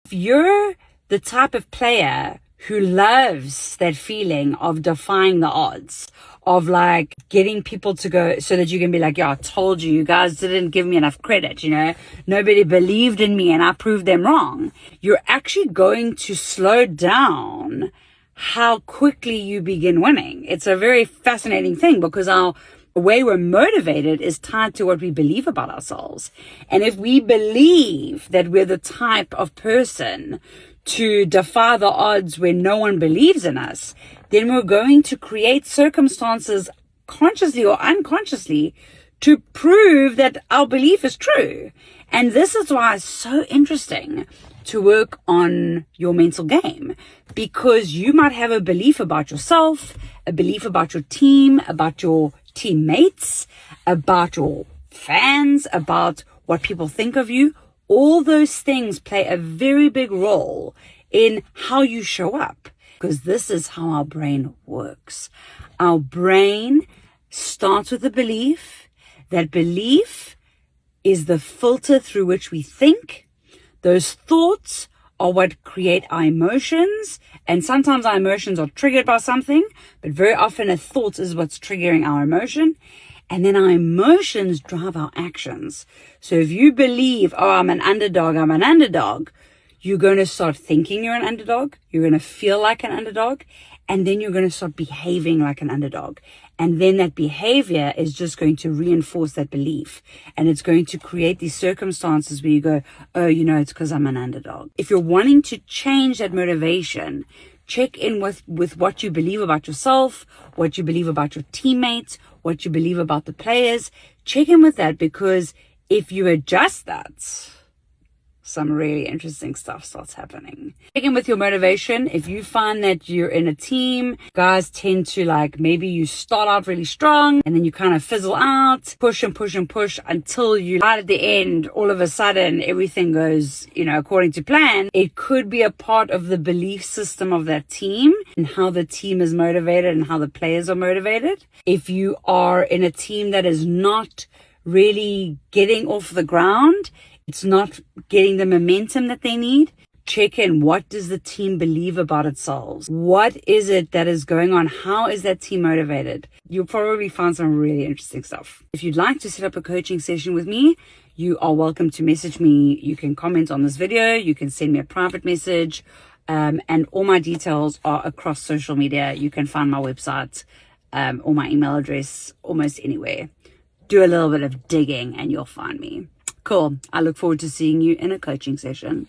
If you're the type of player who loves that feeling of defying the odds, of like getting people to go so that you can be like, yeah, I told you, you guys didn't give me enough credit, nobody believed in me and I proved them wrong. You're actually going to slow down how quickly you begin winning. It's a very fascinating thing because our way we're motivated is tied to what we believe about ourselves. And if we believe that we're the type of person to defy the odds when no one believes in us, then we're going to create circumstances consciously or unconsciously to prove that our belief is true. And this is why it's so interesting to work on your mental game, because you might have a belief about yourself, a belief about your team, about your teammates, about your fans, about what people think of you. All those things play a very big role in how you show up, because this is how our brain works. Our brain starts with a belief. That belief is the filter through which we think. Those thoughts are what create our emotions. And sometimes our emotions are triggered by something, but very often a thought is what's triggering our emotion. And then our emotions drive our actions. So if you believe, oh, I'm an underdog, you're going to start thinking you're an underdog. You're going to feel like an underdog. And then you're going to start behaving like an underdog. And then that behavior is just going to reinforce that belief. And it's going to create these circumstances where you go, oh, it's because I'm an underdog. If you're wanting to change that motivation, check in with what you believe about yourself, what you believe about your teammates, what you believe about the players. Check in with that, because if you adjust that, some really interesting stuff starts happening. Check in with your motivation. If you find that you're in a team, guys tend to maybe you start out really strong and then you kind of fizzle out, push and push and push until you, right at the end, all of a sudden, everything goes, according to plan. It could be a part of the belief system of that team and how the team is motivated and how the players are motivated. If you are in a team that is not really getting off the ground, it's not getting the momentum that they need, check in. What does the team believe about itself? What is it that is going on? How is that team motivated? You'll probably find some really interesting stuff. If you'd like to set up a coaching session with me, you are welcome to message me. You can comment on this video. You can send me a private message. And all my details are across social media. You can find my website or my email address almost anywhere. Do a little bit of digging and you'll find me. Cool. I look forward to seeing you in a coaching session.